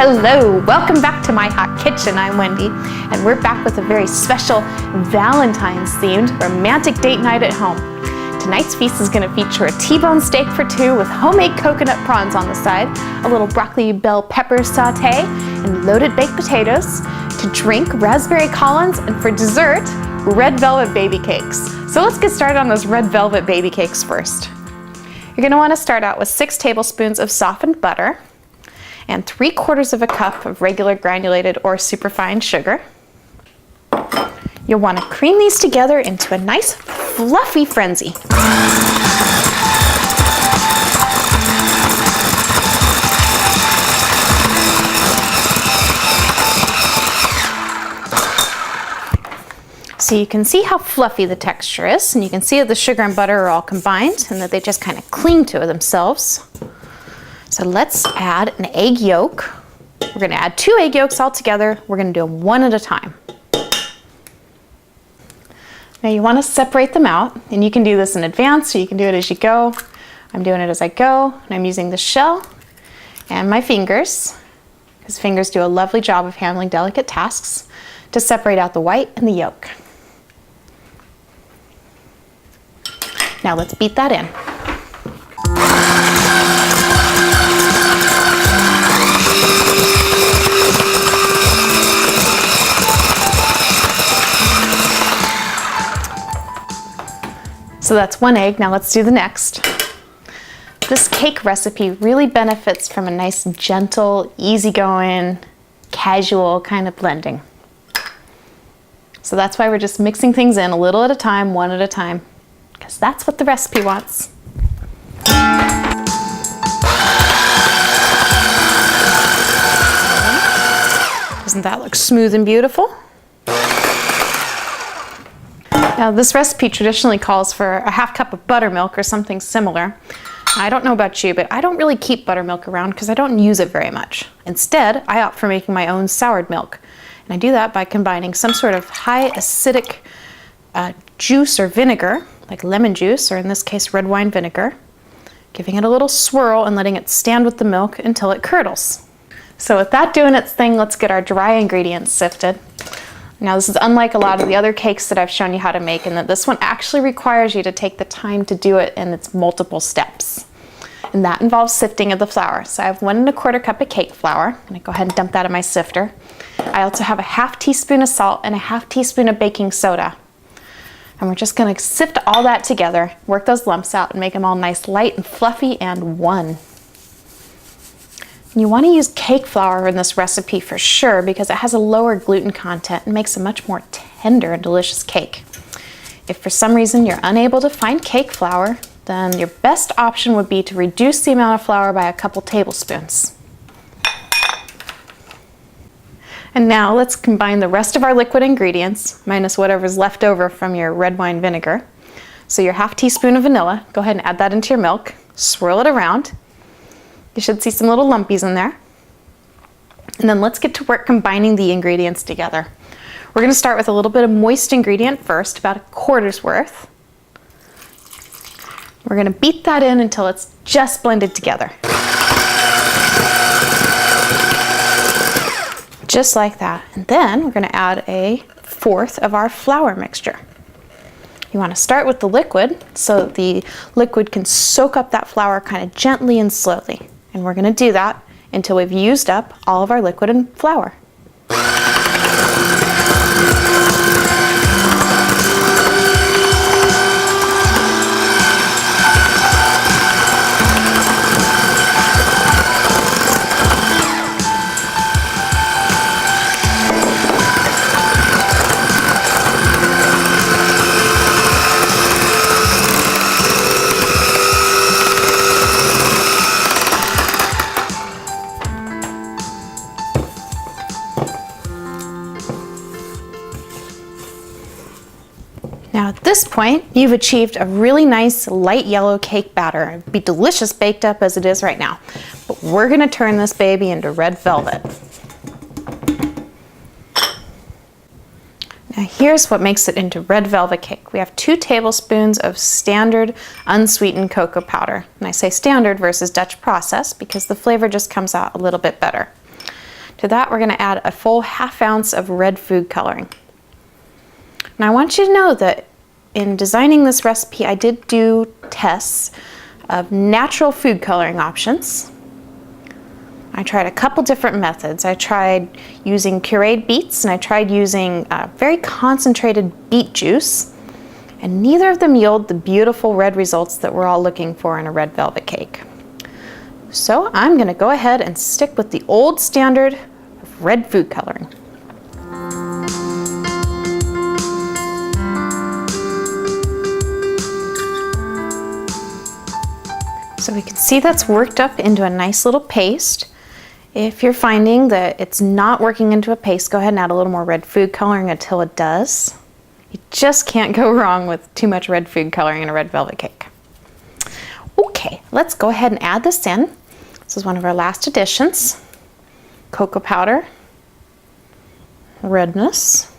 Hello, welcome back to My Hot Kitchen. I'm Wendy, and we're back with a very special Valentine's themed romantic date night at home. Tonight's feast is going to feature a T-bone steak for two with homemade coconut prawns on the side, a little broccoli bell pepper saute, and loaded baked potatoes. To drink, raspberry Collins, and for dessert, red velvet baby cakes. So let's get started on those red velvet baby cakes first. You're going to want to start out with 6 tablespoons of softened butter and 3/4 of a cup of regular granulated or superfine sugar. You'll want to cream these together into a nice fluffy frenzy. So you can see how fluffy the texture is, and you can see that the sugar and butter are all combined and that they just kind of cling to themselves. So let's add an egg yolk. We're going to add 2 egg yolks all together. We're going to do them one at a time. Now you want to separate them out, and you can do this in advance or you can do it as you go. I'm doing it as I go, and I'm using the shell and my fingers, because fingers do a lovely job of handling delicate tasks, to separate out the white and the yolk. Now let's beat that in. So that's 1 egg. Now let's do the next. This cake recipe really benefits from a nice, gentle, easygoing, casual kind of blending. So that's why we're just mixing things in a little at a time, one at a time, because that's what the recipe wants. Doesn't that look smooth and beautiful? Now this recipe traditionally calls for a 1/2 cup of buttermilk or something similar. I don't know about you, but I don't really keep buttermilk around because I don't use it very much. Instead, I opt for making my own soured milk. And I do that by combining some sort of high acidic juice or vinegar, like lemon juice, or in this case red wine vinegar, giving it a little swirl and letting it stand with the milk until it curdles. So with that doing its thing, let's get our dry ingredients sifted. Now this is unlike a lot of the other cakes that I've shown you how to make, in that this one actually requires you to take the time to do it in its multiple steps. And that involves sifting of the flour. So I have 1 1/4 cup of cake flour, and I go ahead and dump that in my sifter. I also have a 1/2 teaspoon of salt and a 1/2 teaspoon of baking soda. And we're just gonna sift all that together, work those lumps out, and make them all nice, light and fluffy and one. And you want to use cake flour in this recipe for sure, because it has a lower gluten content and makes a much more tender and delicious cake. If for some reason you're unable to find cake flour, then your best option would be to reduce the amount of flour by a couple tablespoons. And now let's combine the rest of our liquid ingredients, minus whatever's left over from your red wine vinegar. So your 1/2 teaspoon of vanilla, go ahead and add that into your milk, swirl it around. You should see some little lumpies in there. And then let's get to work combining the ingredients together. We're going to start with a little bit of moist ingredient first, about 1/4's worth. We're going to beat that in until it's just blended together. Just like that. And then we're going to add 1/4 of our flour mixture. You want to start with the liquid so that the liquid can soak up that flour kind of gently and slowly. And we're going to do that until we've used up all of our liquid and flour. Now at this point, you've achieved a really nice light yellow cake batter. It'd be delicious baked up as it is right now. But we're gonna turn this baby into red velvet. Now here's what makes it into red velvet cake. We have 2 tablespoons of standard unsweetened cocoa powder. And I say standard versus Dutch process because the flavor just comes out a little bit better. To that, we're going to add a full 1/2 ounce of red food coloring. Now I want you to know that in designing this recipe, I did do tests of natural food coloring options. I tried a couple different methods. I tried using pureed beets and I tried using very concentrated beet juice, and neither of them yield the beautiful red results that we're all looking for in a red velvet cake. So I'm going to go ahead and stick with the old standard of red food coloring. So we can see that's worked up into a nice little paste. If you're finding that it's not working into a paste, go ahead and add a little more red food coloring until it does. You just can't go wrong with too much red food coloring in a red velvet cake. Okay, let's go ahead and add this in. This is one of our last additions. Cocoa powder, redness.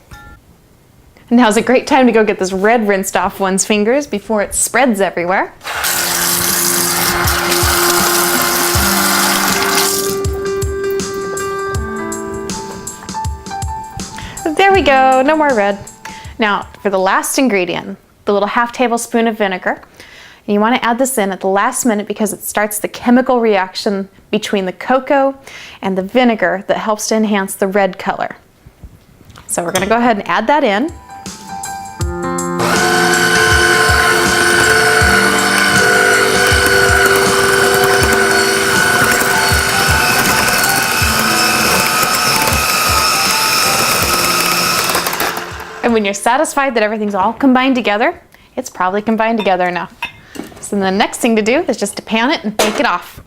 And now's a great time to go get this red rinsed off one's fingers before it spreads everywhere. There we go, no more red. Now for the last ingredient, the little 1/2 tablespoon of vinegar. And you want to add this in at the last minute because it starts the chemical reaction between the cocoa and the vinegar that helps to enhance the red color. So we're going to go ahead and add that in. And when you're satisfied that everything's all combined together, it's probably combined together enough. So the next thing to do is just to pan it and bake it off.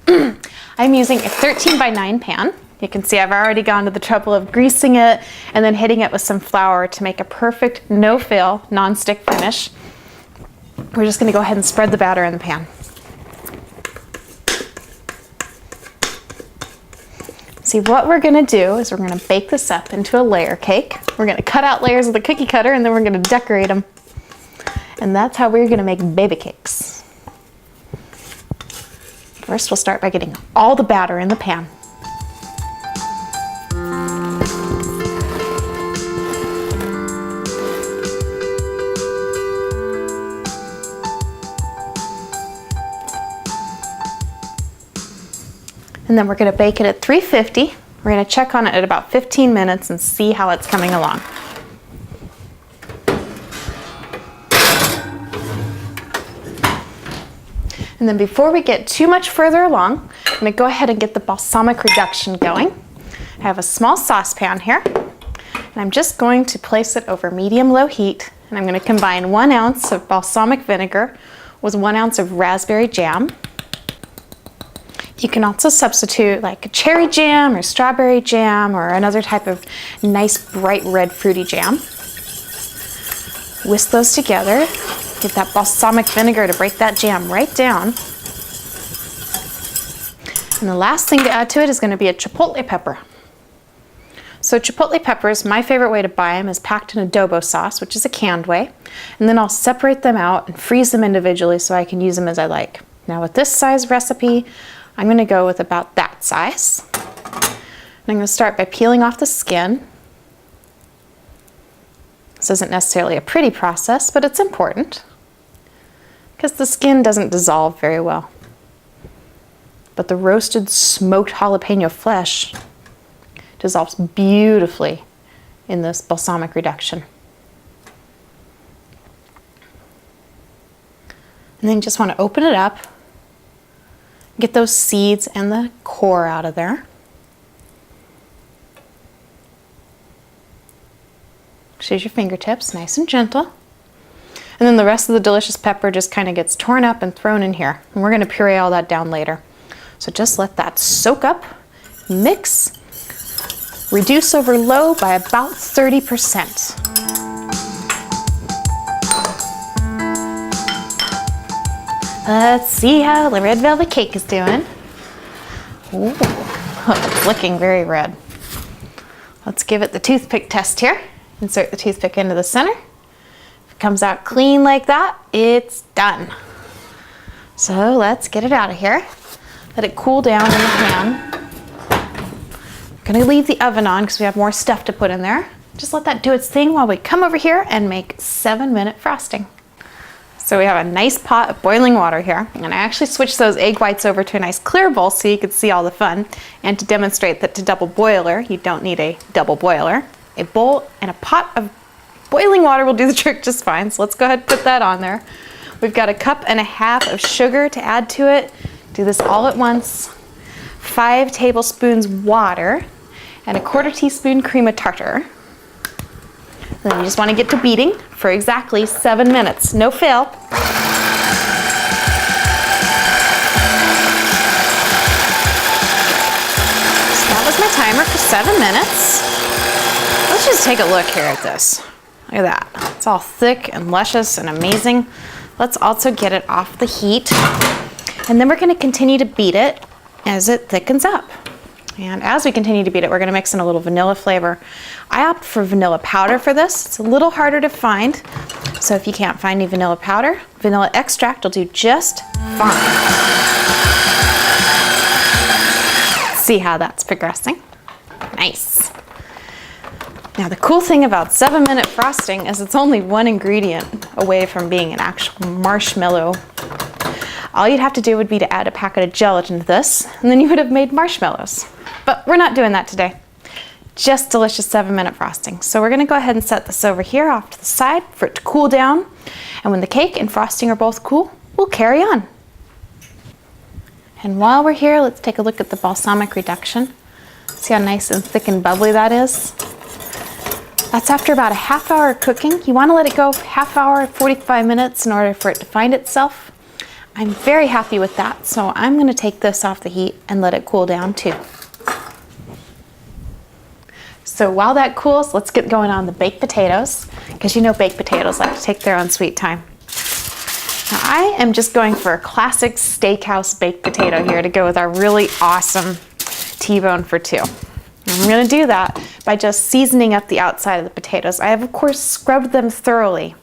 I'm using a 13x9 pan. You can see I've already gone to the trouble of greasing it and then hitting it with some flour to make a perfect, no-fail, non-stick finish. We're just going to go ahead and spread the batter in the pan. See, what we're going to do is we're going to bake this up into a layer cake. We're going to cut out layers with a cookie cutter and then we're going to decorate them. And that's how we're going to make baby cakes. First, we'll start by getting all the batter in the pan. And then we're going to bake it at 350. We're going to check on it at about 15 minutes and see how it's coming along. And then before we get too much further along, I'm going to go ahead and get the balsamic reduction going. I have a small saucepan here, and I'm just going to place it over medium-low heat, and I'm going to combine 1 ounce of balsamic vinegar with 1 ounce of raspberry jam. You can also substitute like a cherry jam or strawberry jam or another type of nice bright red fruity jam. Whisk those together. Get that balsamic vinegar to break that jam right down. And the last thing to add to it is going to be a chipotle pepper. So chipotle peppers, my favorite way to buy them is packed in adobo sauce, which is a canned way. And then I'll separate them out and freeze them individually so I can use them as I like. Now with this size recipe, I'm going to go with about that size. And I'm going to start by peeling off the skin. This isn't necessarily a pretty process, but it's important because the skin doesn't dissolve very well. But the roasted smoked jalapeno flesh dissolves beautifully in this balsamic reduction. And then you just want to open it up, get those seeds and the core out of there. Just use your fingertips, nice and gentle. And then the rest of the delicious pepper just kind of gets torn up and thrown in here. And we're going to puree all that down later. So just let that soak up, mix, reduce over low by about 30%. Let's see how the red velvet cake is doing. Ooh, it's looking very red. Let's give it the toothpick test here. Insert the toothpick into the center. If it comes out clean like that, it's done. So let's get it out of here. Let it cool down in the pan. Gonna leave the oven on because we have more stuff to put in there. Just let that do its thing while we come over here and make 7-minute frosting. So we have a nice pot of boiling water here, and I actually switched those egg whites over to a nice clear bowl so you could see all the fun, and to demonstrate that to double boiler, you don't need a double boiler. A bowl and a pot of boiling water will do the trick just fine, so let's go ahead and put that on there. We've got 1.5 cups of sugar to add to it. Do this all at once. 5 tablespoons water, and 1/4 teaspoon cream of tartar. And then you just want to get to beating for exactly 7 minutes. No fail. So that was my timer for 7 minutes. Let's just take a look here at this. Look at that. It's all thick and luscious and amazing. Let's also get it off the heat. And then we're going to continue to beat it as it thickens up. And as we continue to beat it, we're going to mix in a little vanilla flavor. I opt for vanilla powder for this. It's a little harder to find. So if you can't find any vanilla powder, vanilla extract will do just fine. See how that's progressing? Nice. Now the cool thing about 7-minute frosting is it's only one ingredient away from being an actual marshmallow. All you'd have to do would be to add a packet of gelatin to this, and then you would have made marshmallows. But we're not doing that today. Just delicious 7-minute frosting. So we're gonna go ahead and set this over here off to the side for it to cool down. And when the cake and frosting are both cool, we'll carry on. And while we're here, let's take a look at the balsamic reduction. See how nice and thick and bubbly that is? That's after about a half hour of cooking. You wanna let it go half hour, 45 minutes in order for it to find itself. I'm very happy with that, so I'm gonna take this off the heat and let it cool down too. So while that cools, let's get going on the baked potatoes, because you know baked potatoes like to take their own sweet time. Now I am just going for a classic steakhouse baked potato here to go with our really awesome T-bone for 2. I'm gonna do that by just seasoning up the outside of the potatoes. I have of course scrubbed them thoroughly,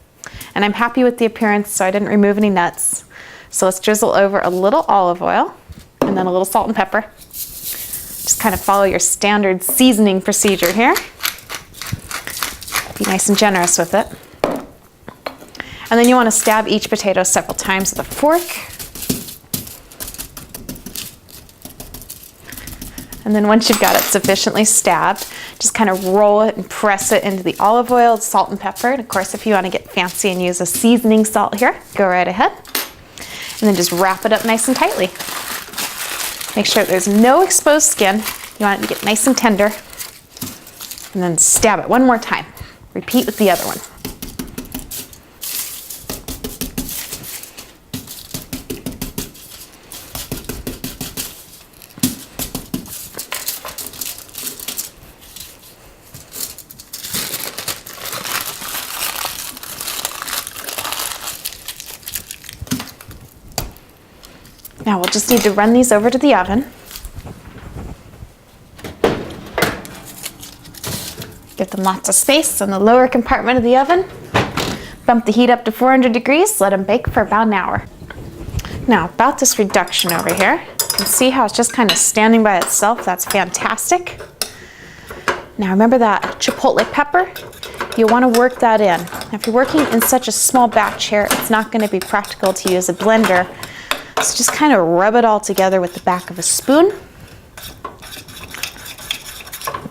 and I'm happy with the appearance, so I didn't remove any nuts. So let's drizzle over a little olive oil and then a little salt and pepper. Just kind of follow your standard seasoning procedure here. Be nice and generous with it. And then you want to stab each potato several times with a fork. And then once you've got it sufficiently stabbed, just kind of roll it and press it into the olive oil, salt and pepper. And of course, if you want to get fancy and use a seasoning salt here, go right ahead. And then just wrap it up nice and tightly. Make sure there's no exposed skin. You want it to get nice and tender. And then stab it one more time. Repeat with the other one. Now we'll just need to run these over to the oven. Give them lots of space in the lower compartment of the oven. Bump the heat up to 400 degrees, let them bake for about an hour. Now about this reduction over here, you can see how it's just kind of standing by itself. That's fantastic. Now remember that chipotle pepper? You'll want to work that in. Now, if you're working in such a small batch here, it's not going to be practical to use a blender. So just kind of rub it all together with the back of a spoon.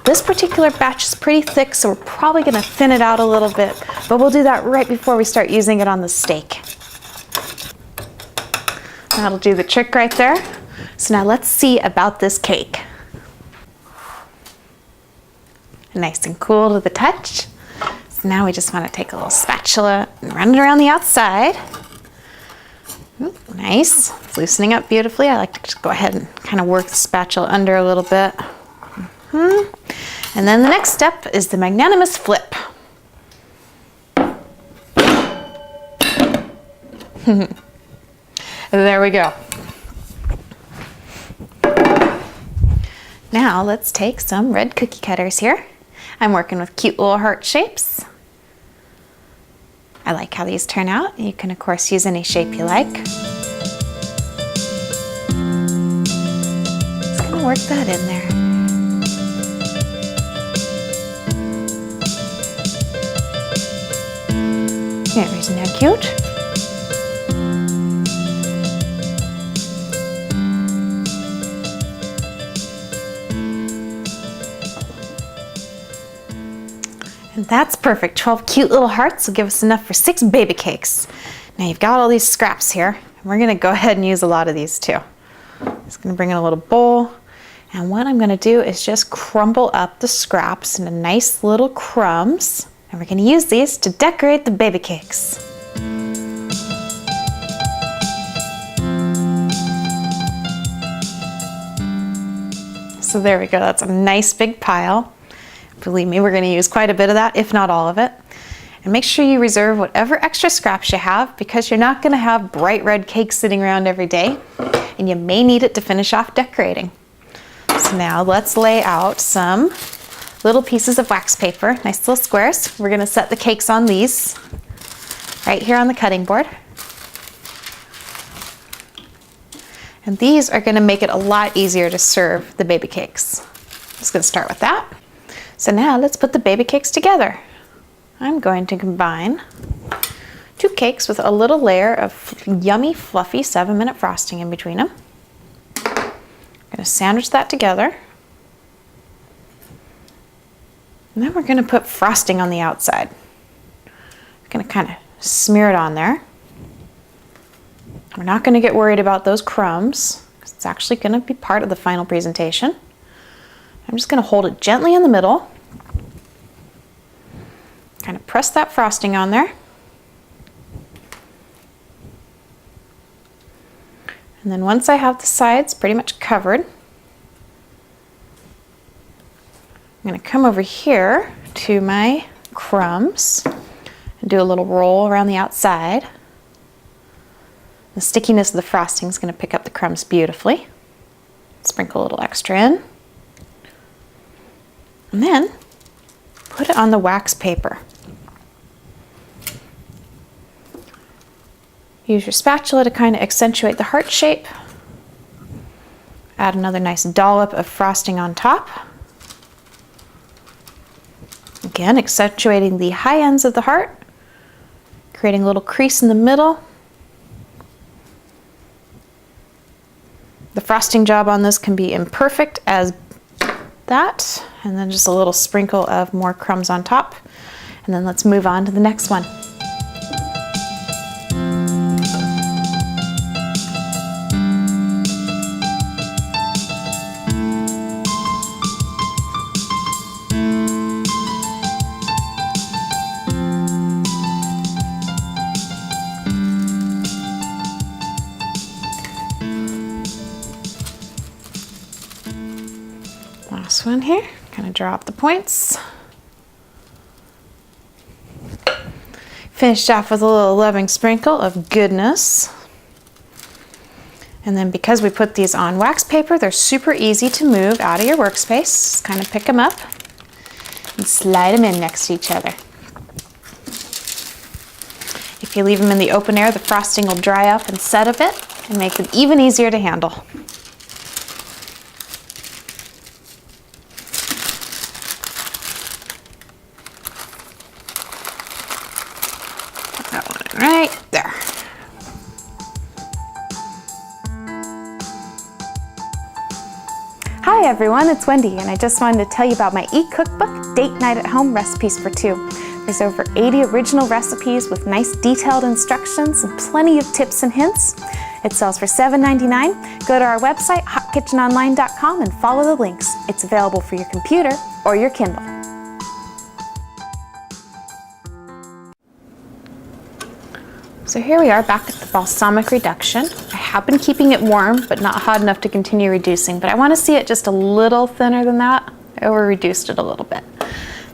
This particular batch is pretty thick, so we're probably going to thin it out a little bit, but we'll do that right before we start using it on the steak. That'll do the trick right there. So now let's see about this cake. Nice and cool to the touch. So now we just want to take a little spatula and run it around the outside. Ooh, nice, it's loosening up beautifully. I like to just go ahead and kind of work the spatula under a little bit. And then the next step is the magnanimous flip. There we go. Now let's take some red cookie cutters here. I'm working with cute little heart shapes. I like how these turn out. You can of course use any shape you like. Just gonna work that in there. Yeah, isn't that cute? And that's perfect. 12 cute little hearts will give us enough for 6 baby cakes. Now you've got all these scraps here, and we're gonna go ahead and use a lot of these too. Just gonna bring in a little bowl, and what I'm gonna do is just crumble up the scraps into nice little crumbs, and we're gonna use these to decorate the baby cakes. So there we go, that's a nice big pile. Believe me, we're going to use quite a bit of that, if not all of it. And make sure you reserve whatever extra scraps you have, because you're not going to have bright red cake sitting around every day, and you may need it to finish off decorating. So now let's lay out some little pieces of wax paper, nice little squares. We're going to set the cakes on these right here on the cutting board. And these are going to make it a lot easier to serve the baby cakes. I'm just going to start with that. So now let's put the baby cakes together. I'm going to combine 2 cakes with a little layer of yummy, fluffy 7-minute frosting in between them. I'm going to sandwich that together. And then we're going to put frosting on the outside. I'm going to kind of smear it on there. We're not going to get worried about those crumbs, because it's actually going to be part of the final presentation. I'm just going to hold it gently in the middle, kind of press that frosting on there, and then once I have the sides pretty much covered, I'm going to come over here to my crumbs and do a little roll around the outside. The stickiness of the frosting is going to pick up the crumbs beautifully. Sprinkle a little extra in. And then put it on the wax paper. Use your spatula to kind of accentuate the heart shape. Add another nice dollop of frosting on top. Again, accentuating the high ends of the heart, creating a little crease in the middle. The frosting job on this can be imperfect as that, and then just a little sprinkle of more crumbs on top. And then let's move on to the next one. Last one here, kind of draw up the points. Finished off with a little loving sprinkle of goodness. And then because we put these on wax paper, they're super easy to move out of your workspace. Just kind of pick them up and slide them in next to each other. If you leave them in the open air, the frosting will dry up and set a bit and make them even easier to handle. Right there. Hi everyone, it's Wendy, and I just wanted to tell you about my e-cookbook, Date Night at Home Recipes for Two. There's over 80 original recipes with nice detailed instructions and plenty of tips and hints. It sells for $7.99. Go to our website, hotkitchenonline.com, and follow the links. It's available for your computer or your Kindle. So here we are back at the balsamic reduction. I have been keeping it warm, but not hot enough to continue reducing, but I want to see it just a little thinner than that. I over-reduced it a little bit.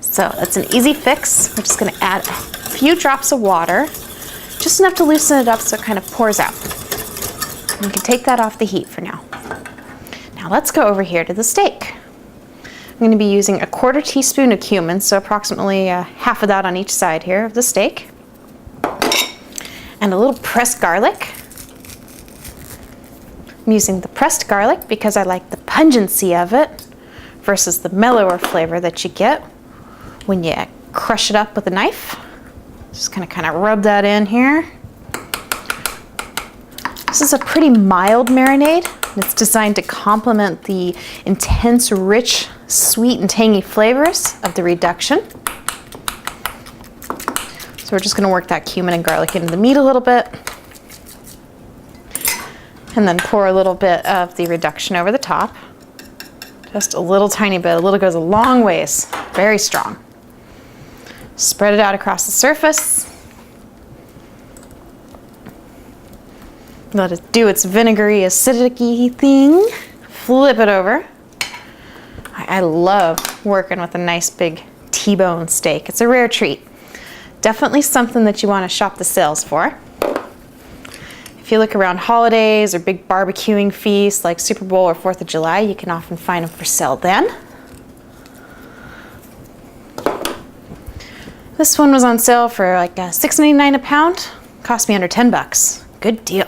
So that's an easy fix. We're just going to add a few drops of water, just enough to loosen it up so it kind of pours out. And we can take that off the heat for now. Now let's go over here to the steak. I'm going to be using a 1/4 teaspoon of cumin, so approximately half of that on each side here of the steak. And a little pressed garlic. I'm using the pressed garlic because I like the pungency of it versus the mellower flavor that you get when you crush it up with a knife. Just gonna kind of rub that in here. This is a pretty mild marinade. It's designed to complement the intense, rich, sweet, and tangy flavors of the reduction. So we're just gonna work that cumin and garlic into the meat a little bit. And then pour a little bit of the reduction over the top. Just a little tiny bit. A little goes a long ways. Very strong. Spread it out across the surface. Let it do its vinegary, acidic-y thing. Flip it over. I love working with a nice big T-bone steak. It's a rare treat. Definitely something that you want to shop the sales for. If you look around holidays or big barbecuing feasts like Super Bowl or 4th of July, you can often find them for sale then. This one was on sale for like $6.99 a pound. Cost me under 10 bucks. Good deal.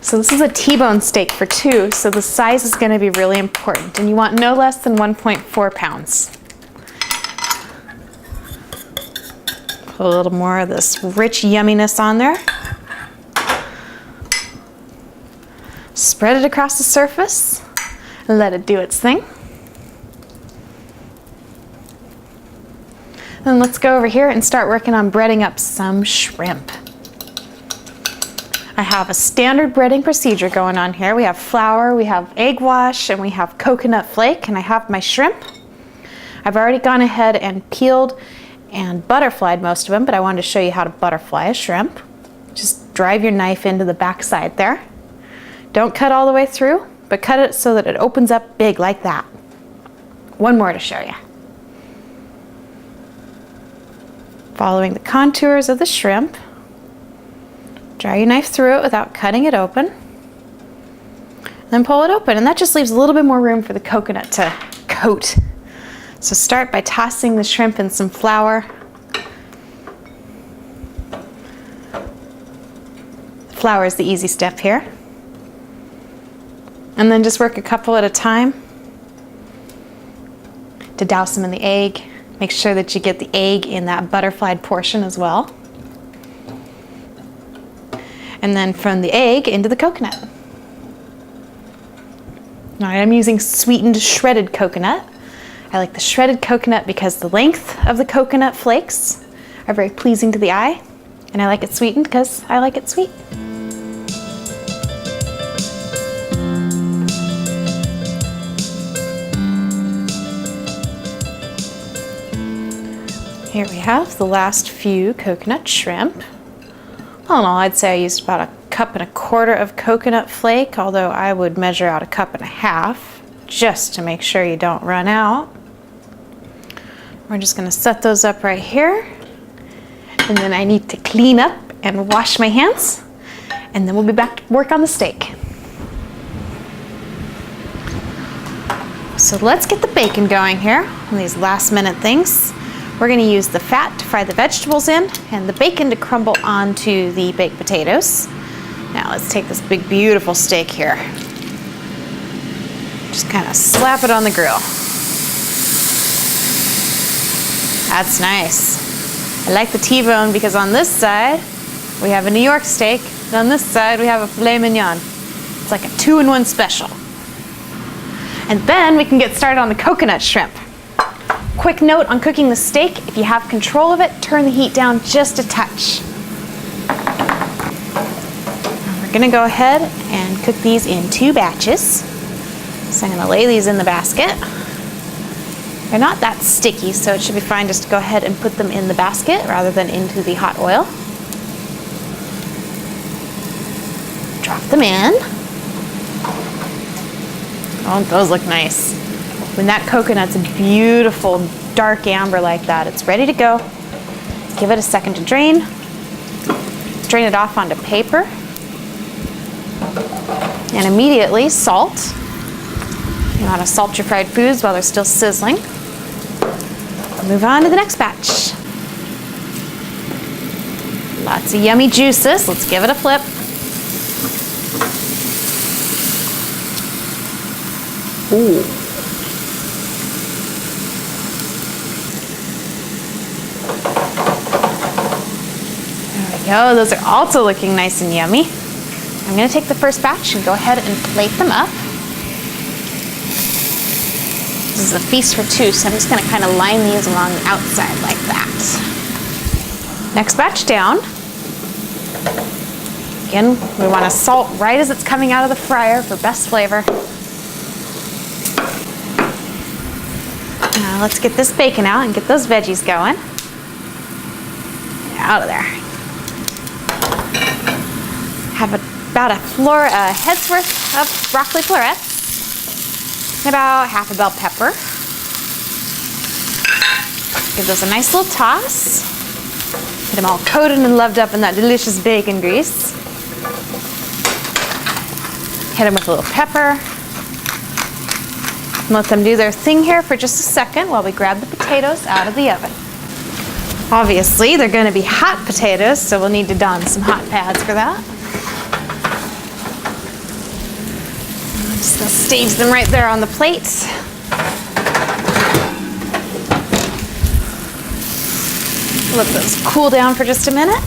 So this is a T-bone steak for 2, so the size is going to be really important, and you want no less than 1.4 pounds. Put a little more of this rich yumminess on there. Spread it across the surface and let it do its thing. Then let's go over here and start working on breading up some shrimp. I have a standard breading procedure going on here. We have flour, we have egg wash, and we have coconut flake, and I have my shrimp. I've already gone ahead and peeled and butterflied most of them, but I wanted to show you how to butterfly a shrimp. Just drive your knife into the back side there. Don't cut all the way through, but cut it so that it opens up big like that. One more to show you. Following the contours of the shrimp, draw your knife through it without cutting it open, then pull it open, and that just leaves a little bit more room for the coconut to coat. So start by tossing the shrimp in some flour. Flour is the easy step here. And then just work a couple at a time to douse them in the egg. Make sure that you get the egg in that butterflied portion as well. And then from the egg into the coconut. All right, I'm using sweetened shredded coconut. I like the shredded coconut because the length of the coconut flakes are very pleasing to the eye. And I like it sweetened because I like it sweet. Here we have the last few coconut shrimp. All in all, I'd say I used about 1.25 cups of coconut flake, although I would measure out 1.5 cups just to make sure you don't run out. We're just going to set those up right here. And then I need to clean up and wash my hands. And then we'll be back to work on the steak. So let's get the bacon going here on these last minute things. We're going to use the fat to fry the vegetables in and the bacon to crumble onto the baked potatoes. Now let's take this big beautiful steak here. Just kind of slap it on the grill. That's nice. I like the T-bone because on this side we have a New York steak and on this side we have a filet mignon. It's like a 2-in-1 special. And then we can get started on the coconut shrimp. Quick note on cooking the steak, if you have control of it, turn the heat down just a touch. Now we're gonna go ahead and cook these in 2 batches. So I'm gonna lay these in the basket. They're not that sticky, so it should be fine just to go ahead and put them in the basket rather than into the hot oil. Drop them in. Oh, those look nice. When that coconut's a beautiful dark amber like that, it's ready to go. Give it a second to drain. Drain it off onto paper. And immediately salt. You want to salt your fried foods while they're still sizzling. Move on to the next batch. Lots of yummy juices. Let's give it a flip. Ooh. go. Those are also looking nice and yummy. I'm gonna take the first batch and go ahead and plate them up. This is a feast for two, so I'm just gonna kind of line these along the outside like that. Next batch down. Again, we want to salt right as it's coming out of the fryer for best flavor. Now let's get this bacon out and get those veggies going. Out of there. Have about a head's worth of broccoli florets. About half a bell pepper. Give those a nice little toss. Get them all coated and loved up in that delicious bacon grease. Hit them with a little pepper. Let them do their thing here for just a second while we grab the potatoes out of the oven. Obviously, they're going to be hot potatoes, so we'll need to don some hot pads for that. I'm just going to stage them right there on the plate. Let those cool down for just a minute.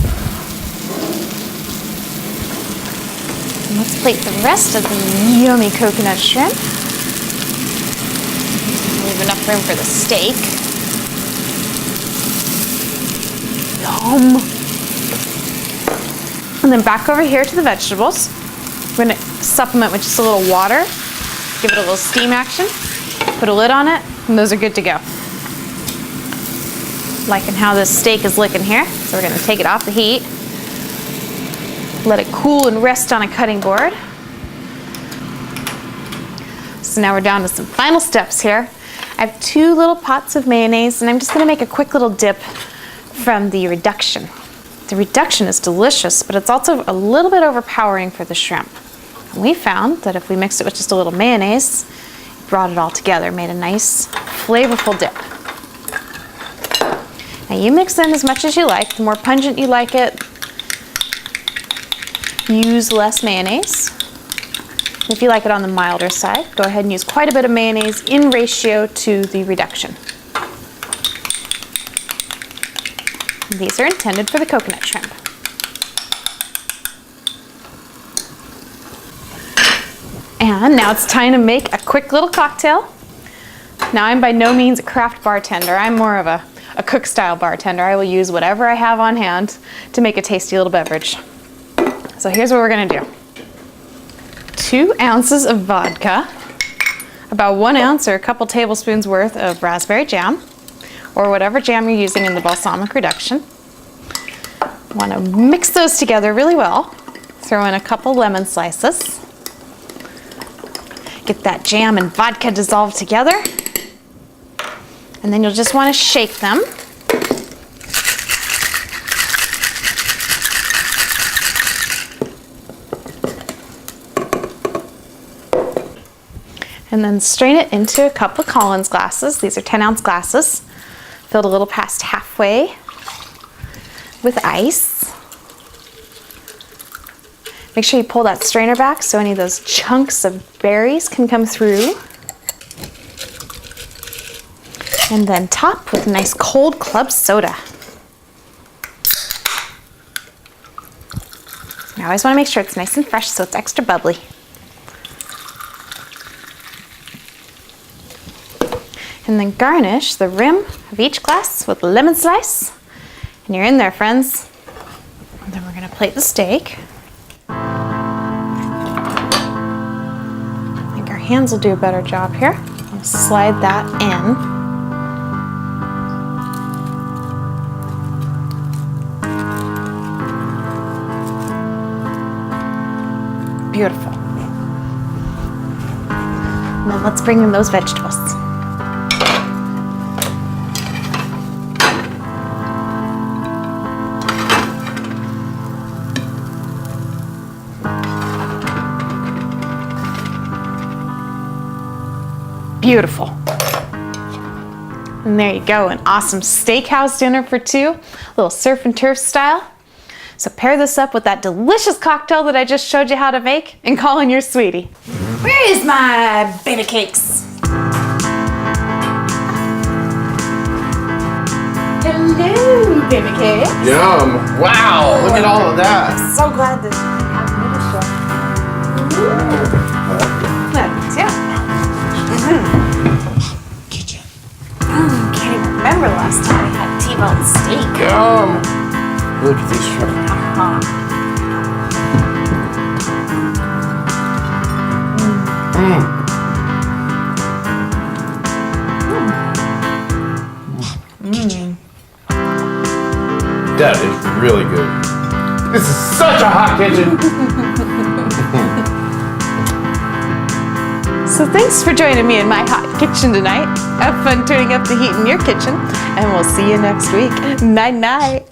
And let's plate the rest of the yummy coconut shrimp. Leave enough room for the steak. Yum! And then back over here to the vegetables. We're gonna supplement with just a little water. Give it a little steam action. Put a lid on it, and those are good to go. Liking how this steak is looking here. So we're gonna take it off the heat. Let it cool and rest on a cutting board. So now we're down to some final steps here. I have 2 little pots of mayonnaise, and I'm just gonna make a quick little dip from the reduction. The reduction is delicious, but it's also a little bit overpowering for the shrimp. And we found that if we mixed it with just a little mayonnaise, it brought it all together, made a nice, flavorful dip. Now you mix in as much as you like. The more pungent you like it, use less mayonnaise. If you like it on the milder side, go ahead and use quite a bit of mayonnaise in ratio to the reduction. These are intended for the coconut shrimp. And now it's time to make a quick little cocktail. Now I'm by no means a craft bartender. I'm more of a cook style bartender. I will use whatever I have on hand to make a tasty little beverage. So here's what we're gonna do. 2 ounces of vodka, about 1 ounce or a couple tablespoons worth of raspberry jam, or whatever jam you're using in the balsamic reduction. Want to mix those together really well. Throw in a couple lemon slices. Get that jam and vodka dissolved together. And then you'll just want to shake them. And then strain it into a couple of Collins glasses. These are 10-ounce glasses, filled a little past halfway with ice. Make sure you pull that strainer back so any of those chunks of berries can come through. And then top with a nice cold club soda. I always want to make sure it's nice and fresh so it's extra bubbly. And then garnish the rim of each glass with a lemon slice. And you're in there, friends. And then we're gonna plate the steak. I think our hands will do a better job here. I'll slide that in. Beautiful. And then let's bring in those vegetables. Beautiful. And there you go, an awesome steakhouse dinner for 2, a little surf and turf style. So pair this up with that delicious cocktail that I just showed you how to make and call in your sweetie. Where is my Babycakes? Hello, baby cakes. Yum. Wow, look at all of that. I'm so glad that you have another show. Yeah. Kitchen. Can't even remember the last time we had T-bone steak. Yum. Look at these shrimp. That is really good. This is such a hot kitchen. So thanks for joining me in my hot kitchen tonight. Have fun turning up the heat in your kitchen, and we'll see you next week. Night night.